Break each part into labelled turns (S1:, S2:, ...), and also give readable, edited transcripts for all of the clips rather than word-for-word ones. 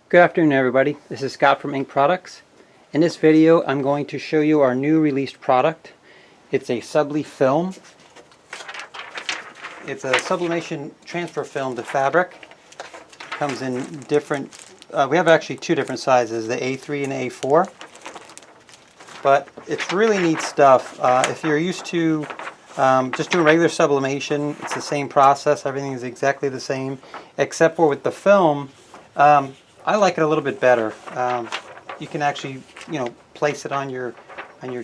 S1: Good afternoon, everybody. This is Scott from Ink Products. In this video I'm going to show you our new released product. It's a Subli-Film. It's a sublimation transfer film to fabric. It comes in different, we have actually two different sizes, the A3 and the A4. But it's really neat stuff. If you're used to just doing regular sublimation, it's the same process, everything is exactly the same, except for with the film, I like it a little bit better. You can actually, place it on your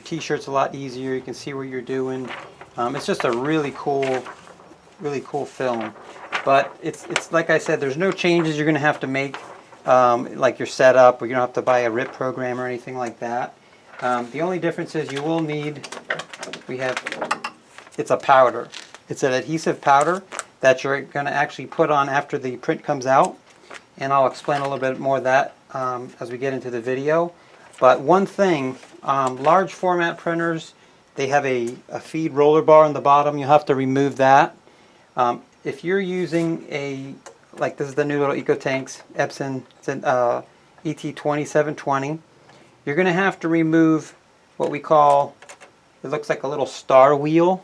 S1: t-shirts a lot easier. You can see what you're doing. It's just a really cool film. But it's like I said, there's no changes you're going to have to make, like your setup, or you don't have to buy a RIP program or anything like that. The only difference is you will need, it's a powder. It's an adhesive powder that you're going to actually put on after the print comes out. And I'll explain a little bit more of that as we get into the video. But one thing, large format printers, they have a feed roller bar on the bottom. You'll have to remove that. If you're using like this is the new little EcoTanks Epson ET2720, you're going to have to remove what we call, it looks like a little star wheel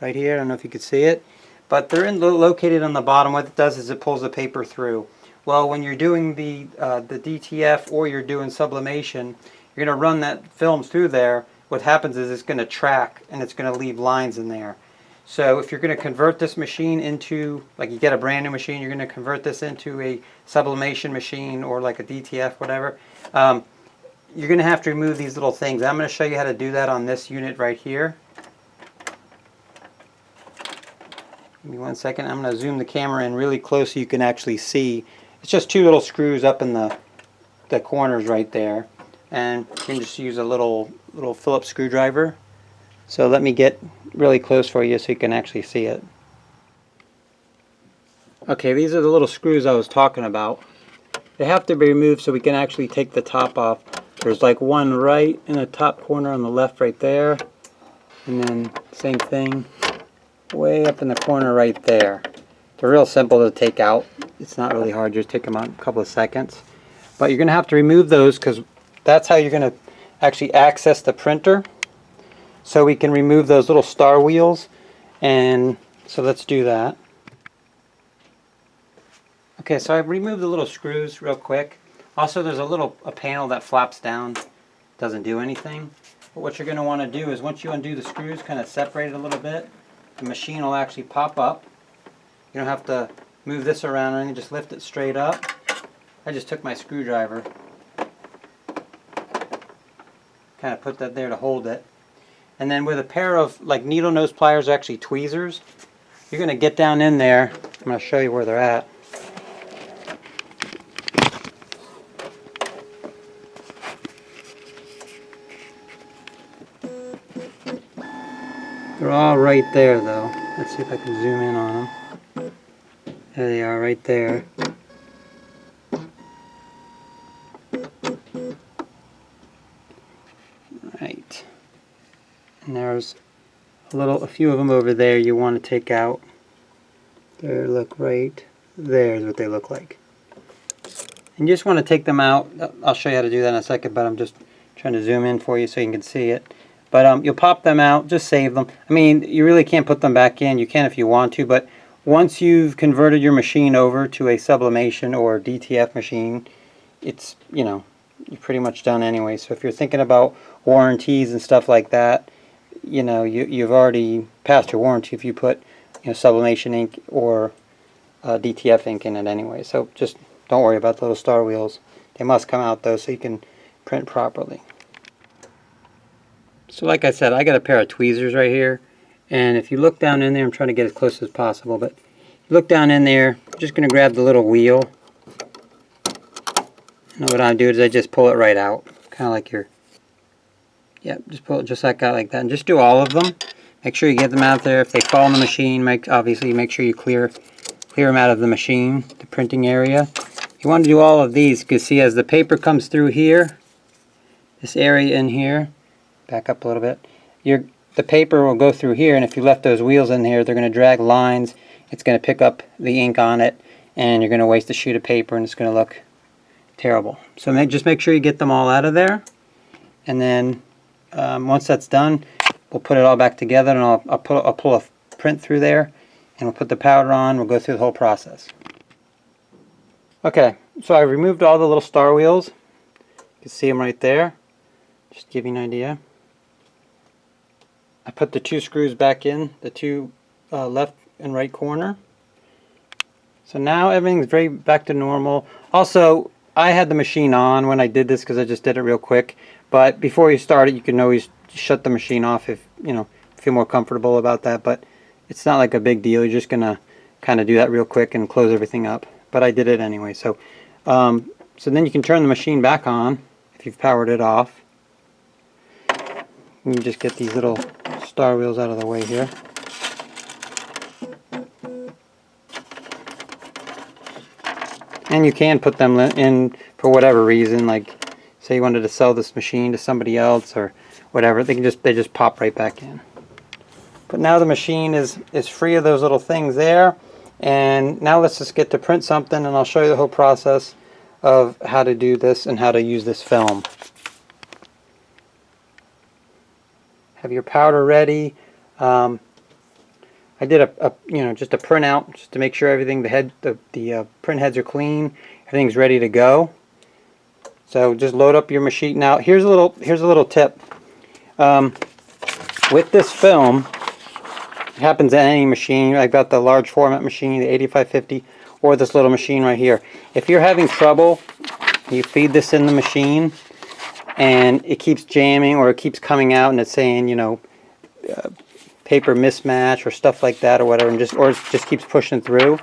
S1: right here. I don't know if you can see it, but they're located on the bottom. What it does is it pulls the paper through. Well, when you're doing the DTF or you're doing sublimation, you're going to run that film through there. What happens is it's going to track and it's going to leave lines in there. So if you're going to convert this machine into, like you get a brand new machine, you're going to convert this into a sublimation machine or like a DTF, whatever, you're going to have to remove these little things. I'm going to show you how to do that on this unit right here. Give me 1 second. I'm going to zoom the camera in really close so you can actually see. It's just two little screws up in the corners right there, and you can just use a little Phillips screwdriver. So let me get really close for you so you can actually see it. Okay, these are the little screws I was talking about. They have to be removed so we can actually take the top off. There's like one right in the top corner on the left right there, and then same thing way up in the corner right there. They're real simple to take out. It's not really hard, just take them out in a couple of seconds. But you're going to have to remove those because that's how you're going to actually access the printer. So we can remove those little star wheels. And so let's do that. Okay, so I've removed the little screws real quick. Also there's a panel that flaps down. Doesn't do anything. But what you're going to want to do is once you undo the screws, kind of separate it a little bit, the machine will actually pop up. You don't have to move this around or anything, just lift it straight up. I just took my screwdriver, kind of put that there to hold it. And then with a pair of like needle nose pliers, actually tweezers, you're going to get down in there. I'm going to show you where they're at. They're all right there though. Let's see if I can zoom in on them. There they are, right there. Right. And there's a few of them over there you want to take out. There, look right there is what they look like. And you just want to take them out. I'll show you how to do that in a second, but I'm just trying to zoom in for you so you can see it. But you'll pop them out, just save them. I mean, you really can't put them back in. You can if you want to, but once you've converted your machine over to a sublimation or DTF machine, it's, you're pretty much done anyway. So if you're thinking about warranties and stuff like that, you've already passed your warranty if you put, sublimation ink or DTF ink in it anyway. So just don't worry about the little star wheels. They must come out though so you can print properly. So like I said, I got a pair of tweezers right here. And if you look down in there, I'm trying to get as close as possible, but you look down in there, I'm just going to grab the little wheel. And what I do is I just pull it right out. Kind of like just pull it just like that. And just do all of them. Make sure you get them out there. If they fall in the machine, obviously make sure you clear them out of the machine, the printing area. You want to do all of these, because see, as the paper comes through here, this area in here, back up a little bit, the paper will go through here, and if you left those wheels in here, they're going to drag lines. It's going to pick up the ink on it, and you're going to waste a sheet of paper, and it's going to look Terrible. So just make sure you get them all out of there. And then once that's done, we'll put it all back together, and I'll pull a print through there, and we'll put the powder on. We'll go through the whole process. Okay, so I removed all the little star wheels. You can see them right there. Just to give you an idea. I put the 2 screws back in, the 2 left and right corner. So now everything's back to normal. Also, I had the machine on when I did this because I just did it real quick. But before you start it, you can always shut the machine off if you feel more comfortable about that. But it's not like a big deal. You're just gonna kind of do that real quick and close everything up. But I did it anyway. So, so then you can turn the machine back on if you've powered it off. You can just get these little star wheels out of the way here. And you can put them in for whatever reason, like say you wanted to sell this machine to somebody else or whatever. They just pop right back in. But now the machine is free of those little things there. And now let's just get to print something, and I'll show you the whole process of how to do this and how to use this film. Have your powder ready. I did just a printout just to make sure everything, the print heads are clean, everything's ready to go. So just load up your machine. Now here's a little tip. With this film, it happens on any machine. I've got the large format machine, the 8550, or this little machine right here. If you're having trouble, you feed this in the machine and it keeps jamming or it keeps coming out and it's saying, paper mismatch or stuff like that or whatever, and it just keeps pushing through.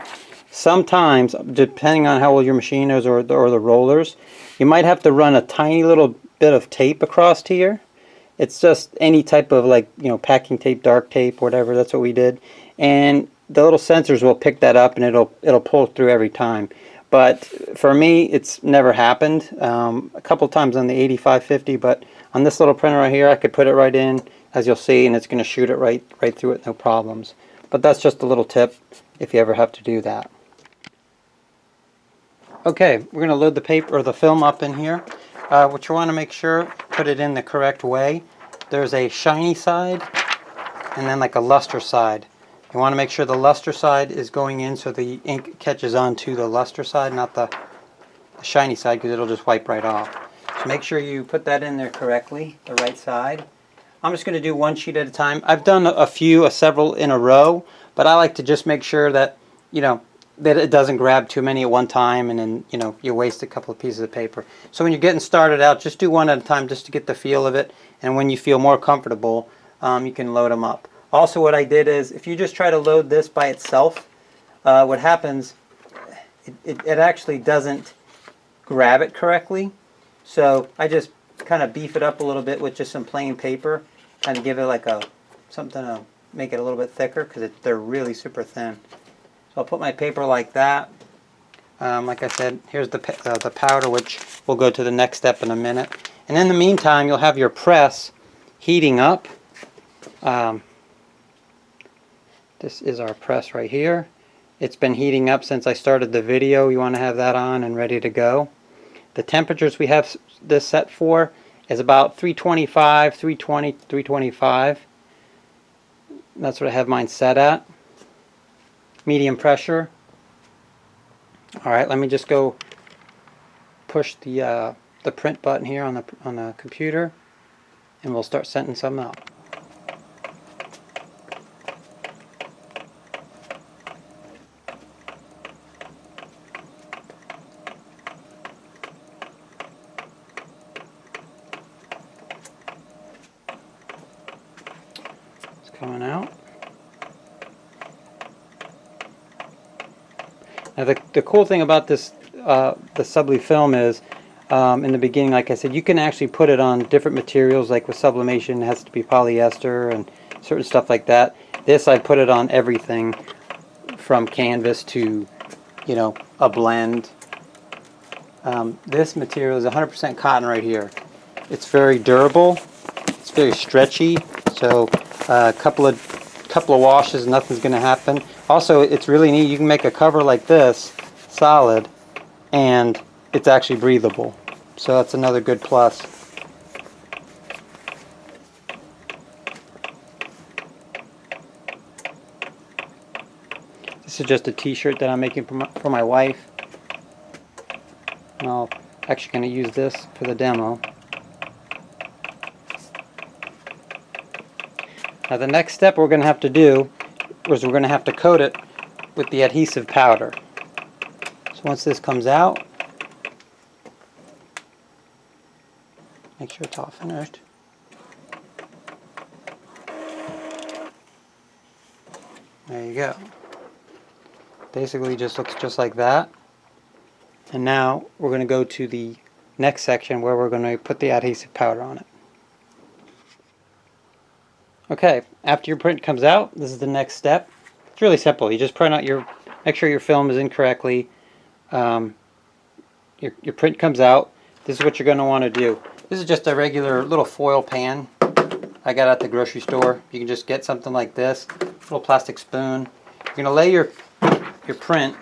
S1: Sometimes, depending on how old your machine is or the rollers, you might have to run a tiny little bit of tape across here. It's just any type of packing tape, dark tape, whatever. That's what we did, and the little sensors will pick that up and it'll pull through every time. But for me, it's never happened. A couple times on the 8550, but on this little printer right here, I could put it right in, as you'll see, and it's going to shoot it right through it, no problems. But that's just a little tip if you ever have to do that. Okay, we're going to load the paper or the film up in here. What you want to make sure, put it in the correct way. There's a shiny side and then like a luster side. You want to make sure the luster side is going in so the ink catches onto the luster side, not the shiny side, because it'll just wipe right off. So make sure you put that in there correctly, the right side. I'm just going to do one sheet at a time. I've done several in a row, but I like to just make sure that, that it doesn't grab too many at one time and then, you waste a couple of pieces of paper. So when you're getting started out, just do one at a time just to get the feel of it. And when you feel more comfortable, you can load them up. Also, what I did is, if you just try to load this by itself, what happens, it actually doesn't grab it correctly. So I just kind of beef it up a little bit with just some plain paper, kind of give it like something to make it a little bit thicker, because they're really super thin. So I'll put my paper like that. Like I said, here's the powder, which we'll go to the next step in a minute. And in the meantime, you'll have your press heating up. This is our press right here. It's been heating up since I started the video. You want to have that on and ready to go. The temperatures we have this set for is about 325, 320, 325. That's what I have mine set at. Medium pressure. Alright, let me just go push the print button here on the computer, and we'll start sending some out. It's coming out. Now the cool thing about this, the Subli-Film is, in the beginning, like I said, you can actually put it on different materials. Like with sublimation, it has to be polyester and certain stuff like that. This, I put it on everything from canvas to, a blend. This material is 100% cotton right here. It's very durable. It's very stretchy. So a couple of washes, nothing's going to happen. Also, it's really neat. You can make a cover like this, solid, and it's actually breathable. So that's another good plus. This is just a t-shirt that I'm making for my wife. And I'm actually going to use this for the demo. Now the next step we're going to have to do is we're going to have to coat it with the adhesive powder. So once this comes out, make sure it's all finished. There you go. Basically just looks just like that. And now we're going to go to the next section where we're going to put the adhesive powder on it. Okay, after your print comes out, this is the next step. It's really simple. You just print out make sure your film is in correctly. Your print comes out. This is what you're going to want to do. This is just a regular little foil pan I got at the grocery store. You can just get something like this, a little plastic spoon. You're going to lay your print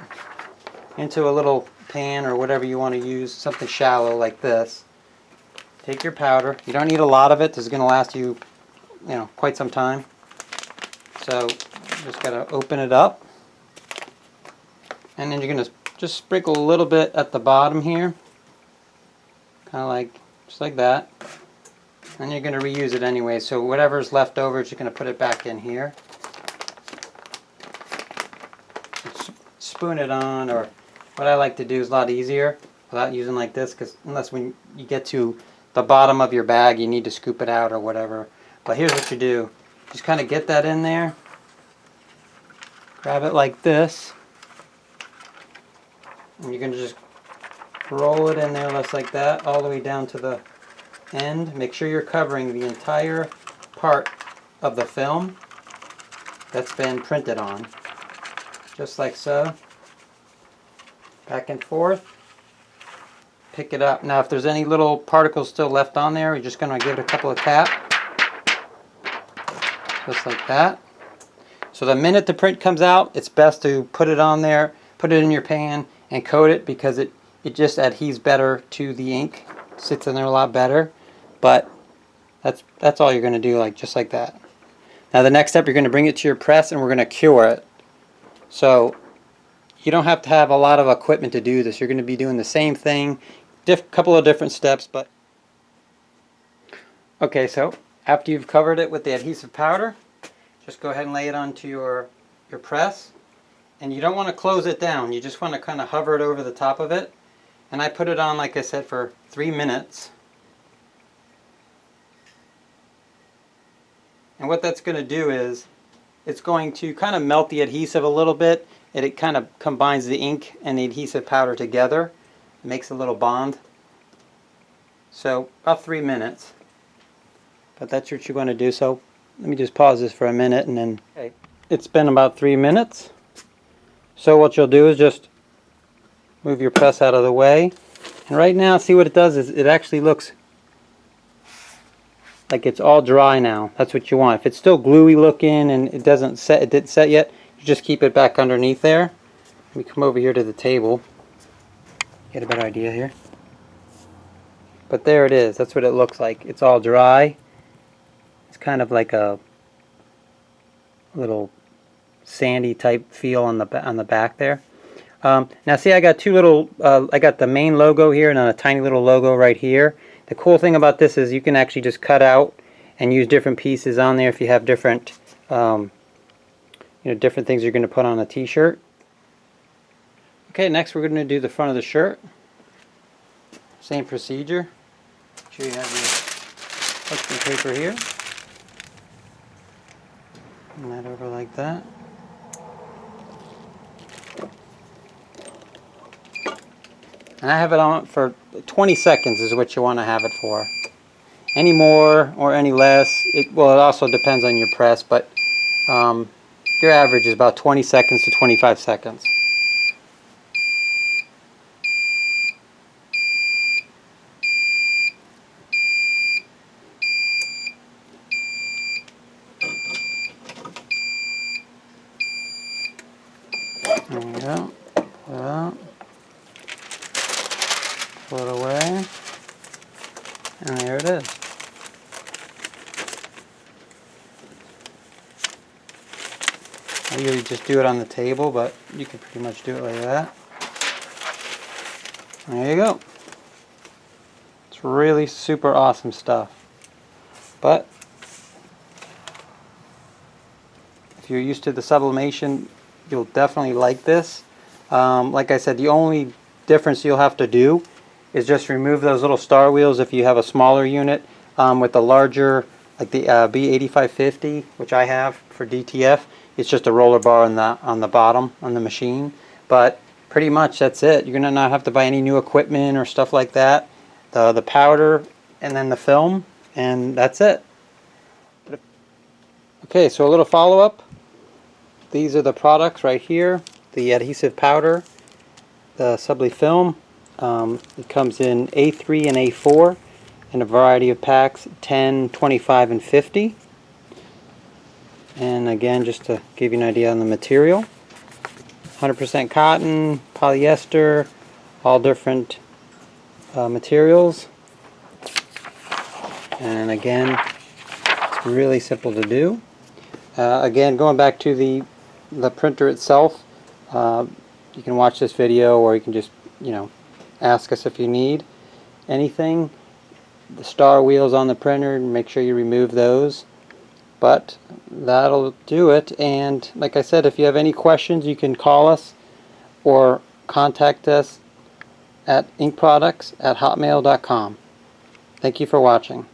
S1: into a little pan or whatever you want to use, something shallow like this. Take your powder. You don't need a lot of it. This is going to last you, quite some time. So just got to open it up, and then you're going to just sprinkle a little bit at the bottom here, kind of like just like that. And you're going to reuse it anyway. So whatever's left over, you're going to put it back in here. Spoon it on, or what I like to do is a lot easier without using like this, because unless when you get to the bottom of your bag you need to scoop it out or whatever. But here's what you do. Just kind of get that in there. Grab it like this. And you're going to just roll it in there just like that, all the way down to the end. Make sure you're covering the entire part of the film that's been printed on. Just like so. Back and forth. Pick it up. Now if there's any little particles still left on there, you're just going to give it a couple of taps. Just like that. So the minute the print comes out, it's best to put it on there, put it in your pan, and coat it, because it just adheres better to the ink. It sits in there a lot better. But that's all you're going to do, just like that. Now the next step, you're going to bring it to your press and we're going to cure it. So you don't have to have a lot of equipment to do this. You're going to be doing the same thing, couple of different steps. But okay, so after you've covered it with the adhesive powder, just go ahead and lay it onto your press. And you don't want to close it down. You just want to kind of hover it over the top of it. And I put it on, like I said, for 3 minutes. And what that's going to do is it's going to kind of melt the adhesive a little bit. And it kind of combines the ink and the adhesive powder together. It makes a little bond. So about 3 minutes. But that's what you're going to do. So let me just pause this for a minute, and then it's been about 3 minutes. So what you'll do is just move your press out of the way. And right now, see what it does is it actually looks like it's all dry now. That's what you want. If it's still gluey looking and it didn't set yet, you just keep it back underneath there. Let me come over here to the table. Get a better idea here. But there it is. That's what it looks like. It's all dry. It's kind of like a little sandy type feel on the back there. Now see, I got two little, I got the main logo here and then a tiny little logo right here. The cool thing about this is you can actually just cut out and use different pieces on there if you have different, different things you're going to put on a t-shirt. Okay, next we're going to do the front of the shirt. Same procedure. Make sure you have your parchment paper here. Turn that over like that. And I have it on for 20 seconds is what you want to have it for. Any more or any less, it also depends on your press, but your average is about 20 seconds to 25 seconds. There we go. Pull it out. pull it away, and there it is. I usually just do it on the table, but you can pretty much do it like that. There you go. It's really super awesome stuff. But if you're used to the sublimation, you'll definitely like this. Like I said, the only difference you'll have to do is just remove those little star wheels if you have a smaller unit. With the larger, like the B8550, which I have for DTF, it's just a roller bar on the bottom on the machine. But pretty much that's it. You're gonna not have to buy any new equipment or stuff like that. The powder and then the film, and that's it. Okay, so a little follow-up. These are the products right here. The adhesive powder, the Subli-Film. It comes in A3 and A4 in a variety of packs, 10, 25, and 50. And again, just to give you an idea on the material, 100% cotton, polyester, all different materials. And again, it's really simple to do. Again, going back to the printer itself, you can watch this video, or you can just, ask us if you need anything. The star wheels on the printer, make sure you remove those. But that'll do it. And like I said, if you have any questions, you can call us or contact us at inkproducts@hotmail.com. Thank you for watching.